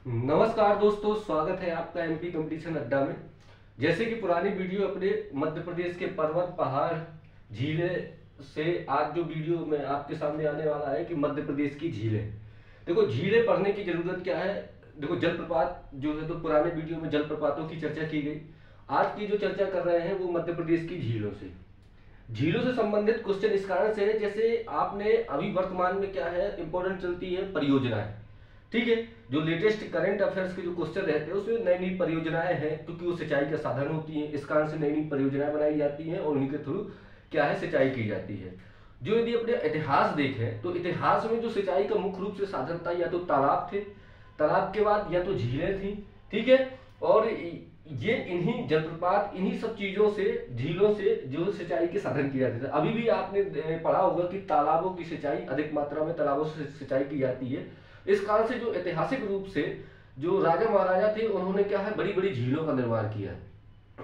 नमस्कार दोस्तों, स्वागत है आपका एमपी कंपटीशन अड्डा में। जैसे कि पुरानी वीडियो अपने मध्य प्रदेश के पर्वत, पहाड़, झीलें से आज जो वीडियो में आपके सामने आने वाला है कि मध्य प्रदेश की झीलें। देखो, झीलें पढ़ने की जरूरत क्या है। देखो, जलप्रपात जो है तो पुराने वीडियो में जलप्रपातों की चर्चा की गई। आज की जो चर्चा कर रहे हैं वो मध्य प्रदेश की झीलों से। झीलों से संबंधित क्वेश्चन इस कारण से है, जैसे आपने अभी वर्तमान में क्या है इंपॉर्टेंट चलती है परियोजनाएं। ठीक है, जो लेटेस्ट करंट अफेयर्स के जो क्वेश्चन रहते हैं उसमें नई नई परियोजनाएं हैं, क्योंकि वो सिंचाई का साधन होती हैं। इस कारण से नई नई परियोजनाएं बनाई जाती हैं और उनके थ्रू क्या है सिंचाई की जाती है। जो यदि अपने इतिहास देखें तो इतिहास में जो सिंचाई का मुख्य रूप से साधन था या तो तालाब थे, तालाब के बाद या तो झीलें थी। ठीक है, और ये इन्हीं जलप्रपात, इन्हीं सब चीजों से, झीलों से जो सिंचाई के साधन किया जाता है। अभी भी आपने पढ़ा होगा कि तालाबों की सिंचाई, अधिक मात्रा में तालाबों से सिंचाई की जाती है। इस कारण से जो ऐतिहासिक रूप से जो राजा महाराजा थे उन्होंने क्या है बड़ी बड़ी झीलों का निर्माण किया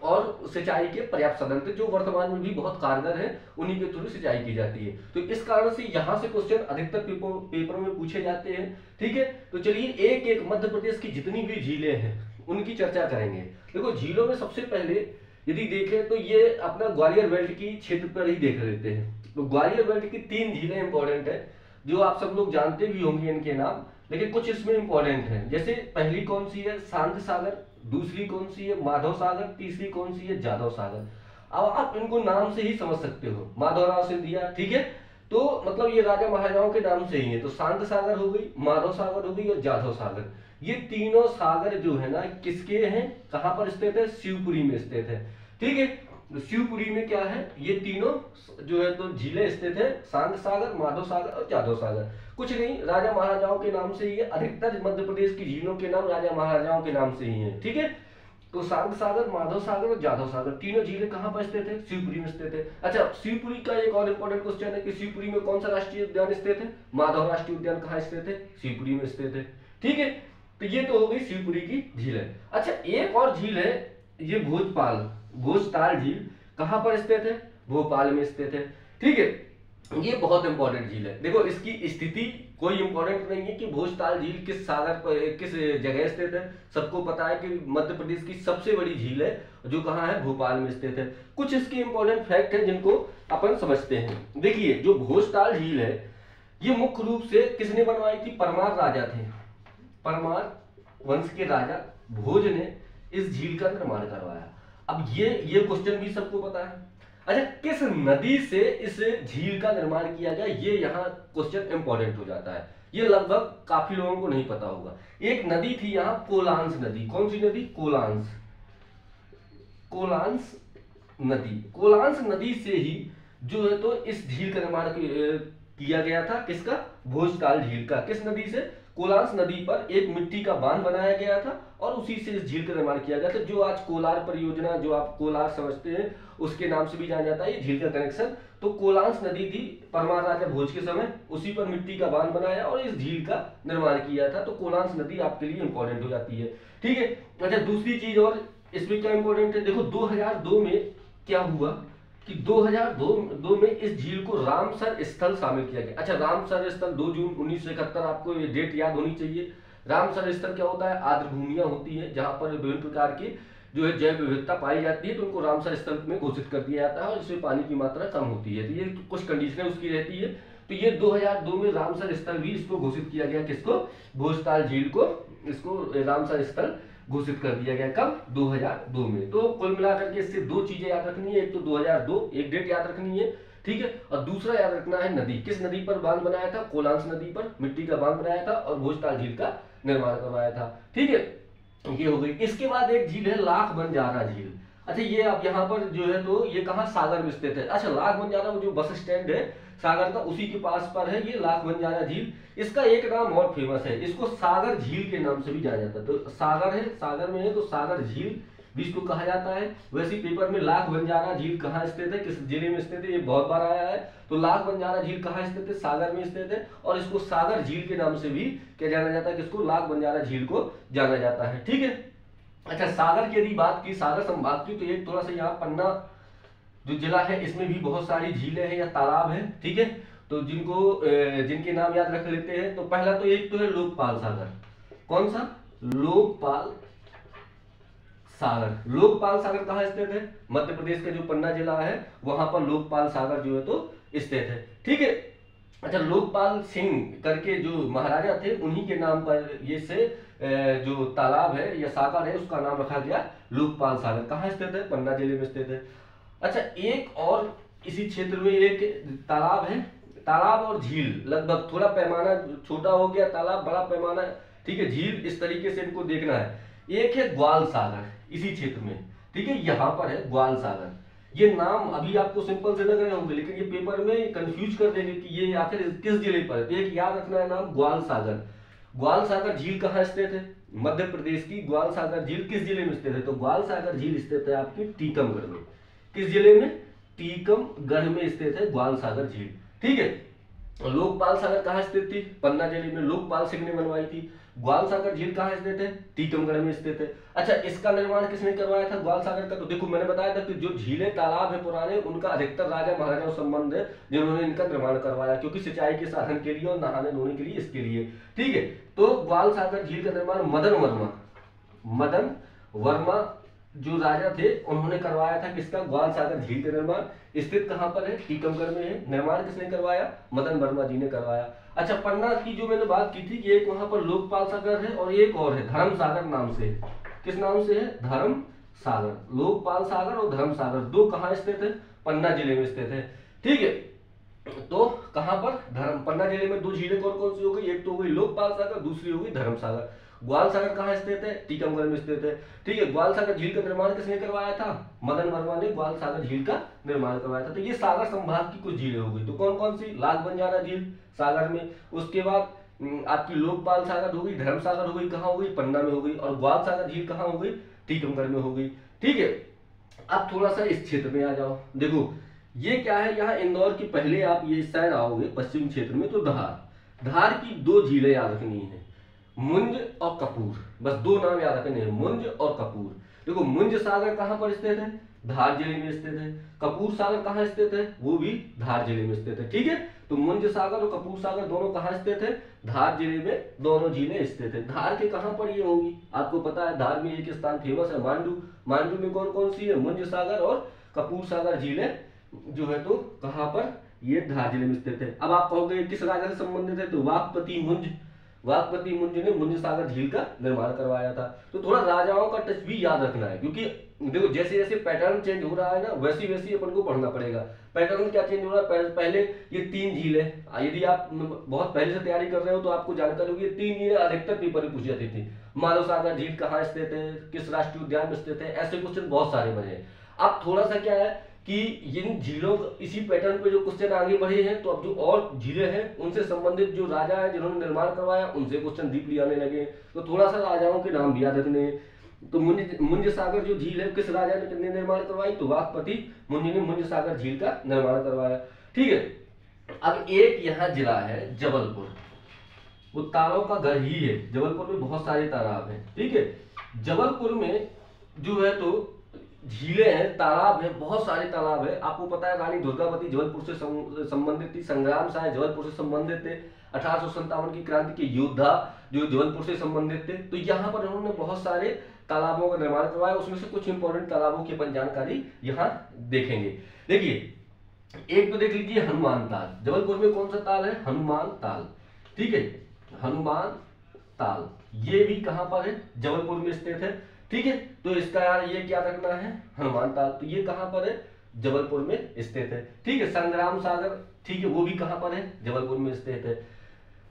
और सिंचाई के पर्याप्त साधन थे जो वर्तमान में भी बहुत कारगर है, उन्हीं के थ्रू सिंचाई की जाती है। तो इस कारण से यहाँ से क्वेश्चन अधिकतर पेपर में पूछे जाते हैं। ठीक है, तो चलिए एक एक मध्य प्रदेश की जितनी भी झीलें हैं उनकी चर्चा करेंगे। देखो, झीलों में सबसे पहले यदि देखें तो ये अपना ग्वालियर बेल्ट की क्षेत्र पर ही देख लेते हैं। तो ग्वालियर बेल्ट की 3 झीलें इंपॉर्टेंट है जो आप सब लोग जानते भी होंगे इनके नाम, लेकिन कुछ इसमें इंपॉर्टेंट है। जैसे पहली कौन सी है, शांत सागर। दूसरी कौन सी है, माधव सागर। तीसरी कौन सी है, जादव सागर। अब आप इनको नाम से ही समझ सकते हो, माधवराव सिंधिया। ठीक है, तो मतलब ये राजा महाराजाओं के नाम से ही है। तो शांत सागर हो गई, माधव सागर हो गई और जाधव सागर। ये तीनों सागर जो है ना किसके हैं, कहां पर स्थित है, शिवपुरी में स्थित है। ठीक है, तो शिवपुरी में क्या है, ये तीनों जो है तो झीलें स्थित है, शांत सागर, माधव सागर और जाधव सागर। कुछ नहीं, राजा महाराजाओं के नाम से ही है। अधिकतर मध्य प्रदेश की झीलों के नाम राजा महाराजाओं के नाम से ही है। ठीक है, तो शांत सागर, माधव सागर और जाधव सागर तीनों झीलें कहां पर स्थित है, शिवपुरी में स्थित है। अच्छा, शिवपुरी का एक और इंपॉर्टेंट क्वेश्चन है कि शिवपुरी में कौन सा राष्ट्रीय उद्यान स्थित है, माधव राष्ट्रीय उद्यान कहां स्थित है, शिवपुरी में स्थित है। ठीक है, तो ये तो हो गई शिवपुरी की झील है। अच्छा, एक और झील है, ये भोजपाल, भोजताल झील कहां पर स्थित है, भोपाल में स्थित है। ठीक है, ये बहुत इंपॉर्टेंट झील है। देखो, इसकी स्थिति कोई इंपॉर्टेंट नहीं है कि भोजताल झील किस सागर पर, किस जगह स्थित है। सबको पता है कि मध्य प्रदेश की सबसे बड़ी झील है जो कहाँ है, भोपाल में स्थित है। कुछ इसके इंपॉर्टेंट फैक्ट है जिनको अपन समझते हैं। देखिए, जो भोजताल झील है ये मुख्य रूप से किसने बनवाई थी, परमार राजा थे। परमार वंश के राजा भोज ने इस झील का निर्माण करवाया। अब ये क्वेश्चन भी सबको पता है। अच्छा, किस नदी से इस झील का निर्माण किया गया, ये यहाँ क्वेश्चन इंपॉर्टेंट हो जाता है। ये लगभग काफी लोगों को नहीं पता होगा। एक नदी थी यहाँ, कोलांस नदी। कौन सी नदी, कोलांस। कोलांस नदी, कोलांस नदी से ही जो है तो इस झील का निर्माण किया गया था। किसका, भोजताल झील का। किस नदी से, कोलांस नदी पर एक मिट्टी का बांध बनाया गया था और उसी से इस झील का निर्माण किया गया था। जो आज कोलार परियोजना, जो आप कोलार समझते हैं, उसके नाम से भी जाना जाता है ये झील का कनेक्शन। तो कोलांस नदी थी परमार राजा भोज के समय, उसी पर मिट्टी का बांध बनाया और इस झील का निर्माण किया था। तो कोलांस नदी आपके लिए इंपॉर्टेंट हो जाती है। ठीक है, अच्छा दूसरी चीज और इसमें क्या इंपॉर्टेंट है, देखो 2002 में क्या हुआ कि 2002 में इस झील को रामसर स्थल शामिल किया गया। अच्छा, रामसर स्थल 2 जून 1971, आपको ये डेट याद होनी चाहिए। रामसर स्थल क्या होता है, आर्द्र भूमियां होती है जहां पर विभिन्न प्रकार की जो है जैव विविधता पाई जाती है, तो उनको रामसर स्थल में घोषित कर दिया जाता है और इसमें पानी की मात्रा कम होती है। तो ये कुछ कंडीशनें उसकी रहती है। तो ये 2002 में रामसर स्थल भी इसको घोषित किया गया, किसको, भोजताल झील को, इसको रामसर स्थल घोषित कर दिया गया। कब, 2002 में। तो कुल मिलाकर के इससे 2 चीजें याद रखनी है, एक तो 2002 एक डेट याद रखनी है। ठीक है, और दूसरा याद रखना है नदी, किस नदी पर बांध बनाया था, कोलांस नदी पर मिट्टी का बांध बनाया था और भोजताल झील का निर्माण करवाया था। ठीक है, ये हो गई। इसके बाद एक झील है लाख बंजारा झील। अच्छा, ये आप यहाँ पर जो है तो ये कहाँ, सागर में स्थित है। अच्छा, लाख बंजारा वो जो बस स्टैंड है सागर का, उसी के पास पर है ये लाख बंजारा झील। इसका एक नाम और फेमस है, इसको सागर झील के नाम से भी जाना जाता है। तो सागर है, सागर में है तो सागर झील भी इसको कहा जाता है। वैसे पेपर में लाख बंजारा झील कहाँ स्थित है, किस जिले में स्थित है, ये बहुत बार आया है। तो लाख बंजारा झील कहाँ स्थित है, सागर में स्थित है और इसको सागर झील के नाम से भी क्या जाना जाता है, किसको, लाख बंजारा झील को जाना जाता है। ठीक है, अच्छा सागर की यदि बात की, सागर संभाग की, तो एक थोड़ा सा यहाँ पन्ना जो जिला है इसमें भी बहुत सारी झीलें हैं या तालाब हैं। ठीक है, तो जिनके नाम याद रख लेते हैं। तो पहला तो एक तो है लोकपाल सागर। कौन सा, लोकपाल सागर। लोकपाल सागर कहाँ स्थित है? मध्य प्रदेश का जो पन्ना जिला है वहां पर लोकपाल सागर जो है तो स्थित है। ठीक है। अच्छा, लोकपाल सिंह करके जो महाराजा थे उन्हीं के नाम पर ये से जो तालाब है या सागर है उसका नाम रखा गया लोकपाल सागर। कहाँ स्थित है? पन्ना जिले में स्थित है। अच्छा, एक और इसी क्षेत्र में एक तालाब है, तालाब और झील लगभग, थोड़ा पैमाना छोटा हो गया, तालाब बड़ा पैमाना, ठीक है, झील, इस तरीके से इनको देखना है। एक है ग्वाल सागर इसी क्षेत्र में, ठीक है, यहाँ पर है ग्वाल सागर। ये नाम अभी आपको सिंपल से लग रहे होंगे लेकिन ये पेपर में कंफ्यूज कर देंगे कि ये आखिर किस जिले पर है। तो एक याद रखना है नाम, ग्वाल सागर। ग्वाल सागर झील कहाँ स्थित है? मध्य प्रदेश की ग्वाल सागर झील किस जिले में स्थित है? तो ग्वाल सागर झील स्थित है आपकी टीकमगढ़ में। किस जिले में? टीकमगढ़ में स्थित है ग्वाल सागर झील। ठीक है। लोकपाल सागर कहाँ स्थित थी? पन्ना जिले में, लोकपाल सिंह ने बनवाई थी। ग्वाल सागर झील कहाँ स्थित है? टीकमगढ़ में स्थित है। अच्छा, इसका निर्माण किसने करवाया था ग्वाल सागर का? तो देखो मैंने बताया था कि जो झीलें तालाब है पुराने उनका अधिकतर राजा महाराजाओं से संबंध है जिन्होंने इनका निर्माण करवाया, क्योंकि सिंचाई के साधन के लिए और नहाने धोने के लिए, इसके लिए। ठीक है। तो ग्वाल सागर झील का निर्माण मदन वर्मा जो राजा थे उन्होंने करवाया था। किसका? ग्वाल सागर झील का निर्माण। स्थित कहां पर है? टीकमगढ़ में है। निर्माण किसने करवाया? मदन वर्मा जी ने करवाया। अच्छा, पन्ना की जो मैंने बात की थी कि एक वहां पर लोकपाल सागर है और एक और है धर्म सागर नाम से। किस नाम से है? धर्म सागर। लोकपाल सागर और धर्म सागर दो कहां स्थित है? पन्ना जिले में स्थित है। ठीक है। तो कहां पर? पन्ना जिले में दो झीलें कौन कौन सी हो गई? एक तो हो गई लोकपाल सागर, दूसरी हो गई धर्म सागर। ग्वाल सागर कहाँ स्थित है? टीकमगढ़ में स्थित है। ठीक है। ग्वाल सागर झील का निर्माण किसने करवाया था? मदन वर्मा ने ग्वाल सागर झील का निर्माण करवाया था। तो ये सागर संभाग की कुछ झीलें हो गई। तो कौन कौन सी? लाख बंजारा झील सागर में, उसके बाद आपकी लोकपाल सागर हो गई, धर्म सागर हो गई, कहाँ हो गई? पन्ना में हो गई, और ग्वाल सागर झील कहाँ हो गई? टीकमगढ़ में हो गई। ठीक है। अब थोड़ा सा इस क्षेत्र में आ जाओ। देखो ये क्या है, यहाँ इंदौर की पहले आप ये साइड आओगे पश्चिम क्षेत्र में तो धार की दो झीलें याद रखनी है, मुंज और कपूर। बस दो नाम याद रखने हैं, मुंज और कपूर। देखो मुंज सागर कहां पर स्थित है? धार जिले में स्थित है। कपूर सागर कहां स्थित है? वो भी धार जिले में स्थित है। ठीक है। तो मुंज सागर और कपूर सागर दोनों कहां स्थित है? धार जिले में दोनों झीलें स्थित है। धार के कहां पर ये होंगी? आपको पता है धार में एक स्थान फेमस है, मांडू। मांडू में कौन कौन सी है? मुंज सागर और कपूर सागर झीलें जो है तो कहां पर? ये धार जिले में स्थित है। अब आप कहोगे किस राजा से संबंधित है? तो वाकपति मुंज ने मुंज सागर झील का निर्माण करवाया था। तो थोड़ा राजाओं का टच भी याद रखना है, क्योंकि देखो जैसे जैसे पैटर्न चेंज हो रहा है ना वैसी वैसी अपन को पढ़ना पड़ेगा। पैटर्न क्या चेंज हो रहा है? पहले ये तीन झील है, यदि आप बहुत पहले से तैयारी कर रहे हो तो आपको जानकारी होगी, ये तीन झीलें अधिकतर पेपर में पूछी जाती थी। माधव सागर झील कहाँ स्थित है? किस राष्ट्रीय उद्यान में स्थित है? ऐसे क्वेश्चन बहुत सारे बने। अब थोड़ा सा क्या है कि इन झीलों इसी पैटर्न पे जो क्वेश्चन आगे बढ़े हैं, तो अब जो और झीलें हैं उनसे संबंधित जो राजा हैं जिन्होंने निर्माण करवाया उनसे क्वेश्चन डीपली आने लगे। तो थोड़ा सा राजाओं के नाम भी याद रखने। तो मुंज सागर जो झील है किस राजा ने निर्माण करवाई? तो वाकपति मुंज ने मुंज सागर झील का निर्माण करवाया। ठीक है। अब एक यहाँ जिला है जबलपुर, वो तालों का घर ही है। जबलपुर में बहुत सारे तालाब हैं। ठीक है। जबलपुर में जो है तो झीलें हैं, तालाब है, बहुत सारे तालाब है। आपको पता है रानी दुर्गावती जबलपुर से संबंधित थी, संग्राम साय जबलपुर से संबंधित थे, 1857 की क्रांति के योद्धा जो जबलपुर से संबंधित थे। तो यहाँ पर उन्होंने बहुत सारे तालाबों का निर्माण करवाया। उसमें से कुछ इंपॉर्टेंट तालाबों की अपन जानकारी यहाँ देखेंगे। देखिए एक तो देख लीजिए हनुमान ताल। जबलपुर में कौन सा ताल है? हनुमान ताल। ठीक है। हनुमान ताल ये भी कहां पर है? जबलपुर में स्थित है। ठीक है। तो इसका यार ये क्या रखना है? हनुमान ताल। तो ये कहां पर है? जबलपुर में स्थित है। ठीक है। संग्राम सागर, ठीक है, वो भी कहां पर है? जबलपुर में स्थित है।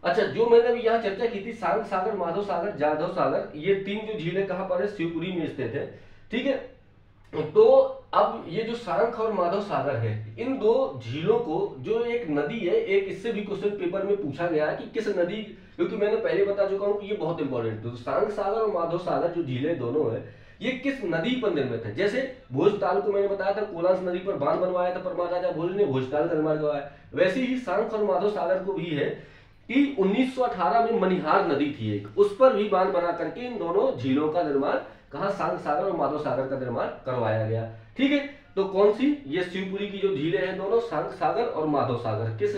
अच्छा, जो मैंने अभी यहाँ चर्चा की थी सांग सागर, माधव सागर, जाधव सागर, ये तीन जो झीलें कहां पर है? शिवपुरी में स्थित है। ठीक है। तो अब ये जो सांख और माधव सागर है, इन दो झीलों को, जो एक नदी है, एक इससे भी क्वेश्चन पेपर में पूछा गया है कि किस नदी, क्योंकि मैंने पहले बता चुका हूं कि ये बहुत इंपॉर्टेंट है। तो सांख सागर और माधव सागर जो झीलें दोनों है, ये किस नदी पर निर्मित है? जैसे भोजताल को मैंने बताया था, कोलांस नदी पर बांध बनवाया था परमार राजा भोज ने, भोजताल का निर्माण करवाया। वैसे ही सांख और माधव सागर को भी है कि 1918 में मनिहार नदी थी एक, उस पर भी बांध बना करके इन दोनों झीलों का निर्माण, कहा सांग सागर और माधव सागर का निर्माण करवाया गया। ठीक है। तो कौन सी? ये शिवपुरी की जो झीलें हैं दोनों, सांग सागर और माधव सागर, किस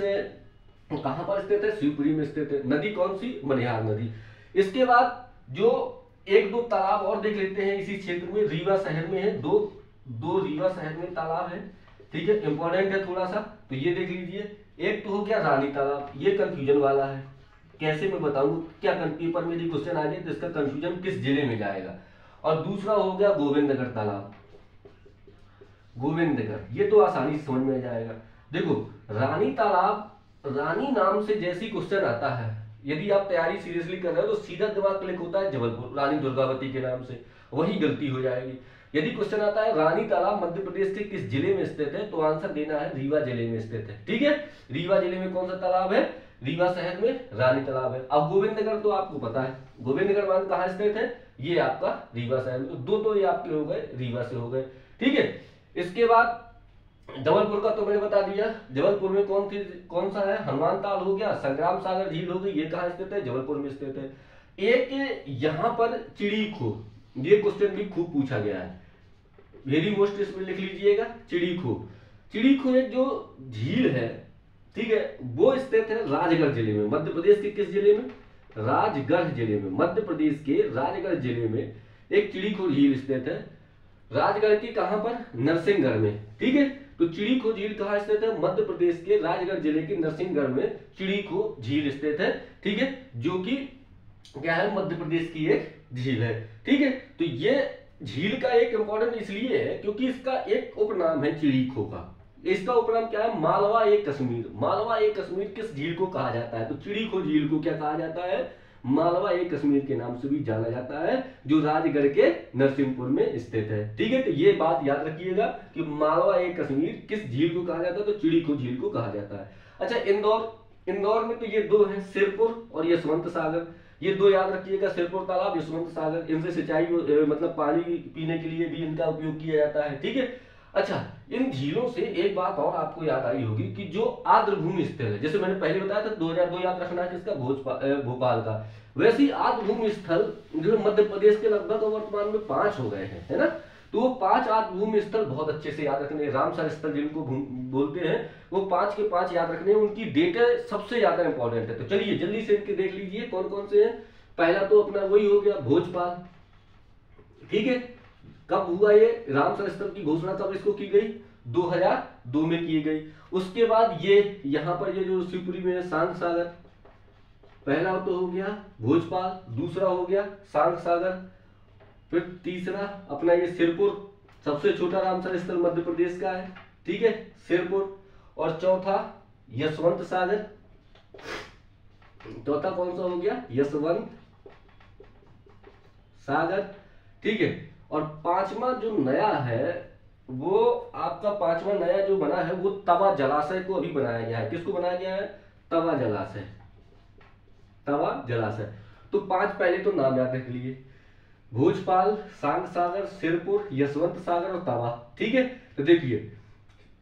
कहां पर स्थित है? शिवपुरी में स्थित है। नदी कौन सी? मनिहार नदी। इसके बाद जो एक दो तालाब और देख लेते हैं इसी क्षेत्र में। रीवा शहर में है दो रीवा शहर में तालाब है, ठीक है, इंपॉर्टेंट है थोड़ा सा, तो ये देख लीजिए। एक तो हो गया रानी तालाब, ये कंफ्यूजन वाला है, कैसे मैं बताऊं, क्या पेपर में यदि क्वेश्चन आ जाए तो इसका कंफ्यूजन किस जिले में जाएगा। और दूसरा हो गया गोविंदनगर तालाब, गोविंदनगर, ये तो आसानी से समझ में आ जाएगा। देखो रानी तालाब, रानी नाम से जैसी क्वेश्चन आता है, यदि आप तैयारी सीरियसली कर रहे हो तो सीधा दिमाग क्लिक होता है जबलपुर, रानी दुर्गावती के नाम से, वही गलती हो जाएगी। यदि क्वेश्चन आता है रानी तालाब मध्य प्रदेश के किस जिले में स्थित है, तो आंसर देना है रीवा जिले में स्थित है, ठीक है। रीवा जिले में कौन सा तालाब है, रीवा शहर में रानी तालाब है। अब गोविंदनगर तो आपको पता है, गोविंदनगर मान कहाँ स्थित है, ये आपका रीवा शहर में, तो ये आपके हो गए रीवा से हो गए, ठीक है। इसके बाद जबलपुर का तो मैंने बता दिया, जबलपुर में कौन सा है, हनुमान ताल हो गया, संग्राम सागर झील हो गई, ये कहाँ स्थित है, जबलपुर में स्थित है। एक यहाँ पर चिड़ी खो, ये क्वेश्चन भी खूब पूछा गया है, वेरी मोस्ट, इसमें लिख लीजिएगा चिड़ी खो। चिड़ी खो एक जो झील है, ठीक है, वो स्थित है राजगढ़ जिले में, मध्य प्रदेश के किस जिले में, राजगढ़ जिले में, मध्य प्रदेश के राजगढ़ जिले में एक चिड़ी खो झील स्थित है। राजगढ़ की कहां पर, नरसिंहगढ़ में, ठीक है। तो चिड़ीखो झील कहाँ स्थित है, मध्य प्रदेश के राजगढ़ जिले के नरसिंहगढ़ में चिड़ीखो झील स्थित है, ठीक है, जो कि क्या है, मध्य प्रदेश की एक झील है, ठीक है। तो ये झील का एक इंपॉर्टेंट इसलिए है क्योंकि इसका एक उपनाम है चिड़ीखो का, इसका उपनाम क्या है, मालवा ए कश्मीर। मालवा ए कश्मीर किस झील को कहा जाता है, तो चिड़ीखो झील को क्या कहा जाता है, मालवा ए कश्मीर के नाम से भी जाना जाता है, जो राजगढ़ के नरसिंहपुर में स्थित है, ठीक है। तो ये बात याद रखिएगा कि मालवा ए कश्मीर किस झील को कहा जाता है, तो चिड़ीखो झील को कहा जाता है। अच्छा इंदौर में तो ये दो है, सिरपुर और यशवंत सागर, ये दो याद रखिएगा, सिरपुर तालाब, यशवंत सागर, इनसे सिंचाई मतलब पानी पीने के लिए भी इनका उपयोग किया जाता है, ठीक है। अच्छा इन झीलों से एक बात और आपको याद आई होगी कि जो आर्द्र भूमि स्थल है, जैसे मैंने पहले बताया था 2002 याद रखना है किसका, भोपाल का, वैसे ही आर्द्र भूमि स्थल जो मध्य प्रदेश के लगभग वर्तमान में 5 हो गए हैं, है ना। तो वो 5 आर्द्र भूमि स्थल बहुत अच्छे से याद रखने, रामसर स्थल जिनको बोलते हैं, वो 5 के 5 याद रखने, उनकी डेटा सबसे ज्यादा इंपॉर्टेंट है। तो चलिए जल्दी से इनके देख लीजिए कौन कौन से हैं। पहला तो अपना वही हो गया भोजपाल, ठीक है। कब हुआ ये, रामसर स्थल की घोषणा कब इसको की गई, 2002 में की गई। उसके बाद ये यहाँ पर ये जो शिवपुरी में है सांग सागर, पहला तो हो गया भोजपाल, दूसरा हो गया सांग सागर, फिर तीसरा अपना ये सिरपुर, सबसे छोटा रामसर स्थल मध्य प्रदेश का है, ठीक है, सिरपुर, और चौथा यशवंत सागर, चौथा कौन सा हो गया, यशवंत सागर, ठीक है। और पांचवा जो नया है वो आपका पांचवा नया जो बना है वो तवा जलाशय को अभी बनाया गया है, किसको बनाया गया है, तवा जलाशय, तवा जलाशय। तो 5 पहले तो नाम याद रख लिए, भोजपाल, सांग सागर, सिरपुर, यशवंत सागर और तवा, ठीक है। तो देखिए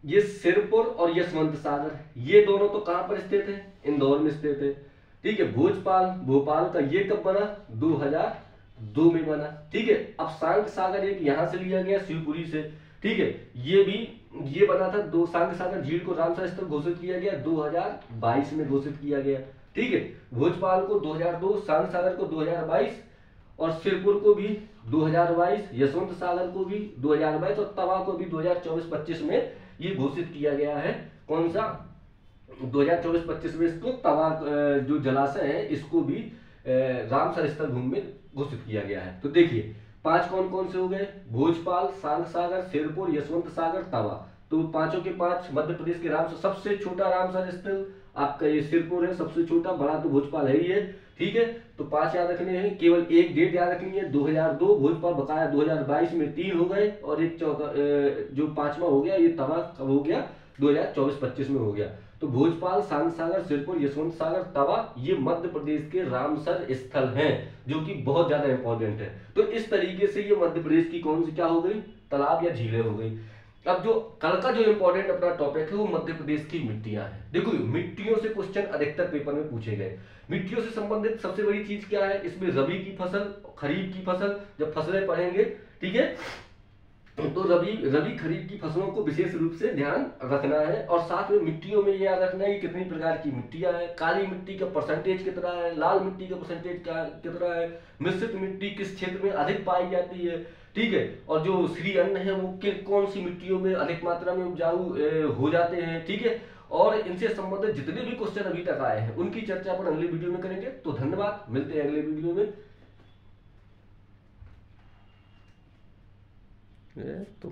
ये सिरपुर और यशवंत सागर ये दोनों तो कहां पर स्थित है, इंदौर में स्थित है, ठीक है। भोजपाल भोपाल का ये कब बना, 2002 में बना, ठीक है। अब सांग सागर एक यहां से लिया गया शिवपुरी से, ठीक है, ये बना था दो, सांग सागर झील को रामसर स्थल घोषित किया गया 2022 में घोषित किया गया, ठीक है। भोजपाल को 2002, सांग सागर को 2022 और सिरपुर को भी 2022, यशवंत सागर को भी 2022 और तवा को भी 2024-25 में ये घोषित किया गया है। कौन सा, 2024-25 में इसको तवा जो जलाशय है इसको भी रामसर स्थल भूमि में घोषित किया गया है। तो देखिए 5 कौन कौन से हो गए, भोजपाल, सांग सागर, सिरपुर, यशवंत सागर, तवा। तो 5 के 5 मध्य प्रदेश के रामसर, सबसे छोटा रामसर स्थल आपका ये सिरपुर है, सबसे छोटा, बड़ा तो भोजपाल है ही है, ठीक है। तो 5 याद रखने हैं, केवल एक डेट याद रखनी है 2002 भोजपाल, बकाया 2022 में 3 हो गए और एक चौथा जो 5वां हो गया ये तवा कब हो गया, 2024-25 में हो गया। तो भोजपाल, सांग सागर, सिरपुर, यशवंत सागर, तवा ये मध्य प्रदेश के रामसर स्थल हैं जो कि बहुत ज्यादा इंपॉर्टेंट है। तो इस तरीके से ये मध्य प्रदेश की कौन सी क्या हो गई, तालाब या झीलें हो गई। अब जो कल का जो इंपॉर्टेंट अपना टॉपिक है वो मध्य प्रदेश की मिट्टियां हैं। देखो मिट्टियों से क्वेश्चन अधिकतर पेपर में पूछे गए। मिट्टियों से संबंधित सबसे बड़ी चीज क्या है, इसमें रबी की फसल, खरीफ की फसल, जब फसलें पढ़ेंगे, ठीक है, तो रबी रबी खरीफ की फसलों को विशेष रूप से ध्यान रखना है। और साथ में मिट्टियों में यह रखना है कि कितनी प्रकार की मिट्टियां हैं, काली मिट्टी का परसेंटेज कितना है, लाल मिट्टी का परसेंटेज कितना है, मिश्रित मिट्टी किस क्षेत्र में अधिक पाई जाती है, ठीक है। और जो श्री अन्न है वो कौन सी मिट्टियों में अधिक मात्रा में उपजाऊ हो जाते हैं, ठीक है। और इनसे संबंधित जितने भी क्वेश्चन अभी तक आए हैं उनकी चर्चा अपन अगले वीडियो में करेंगे। तो धन्यवाद, मिलते हैं अगले वीडियो में। तो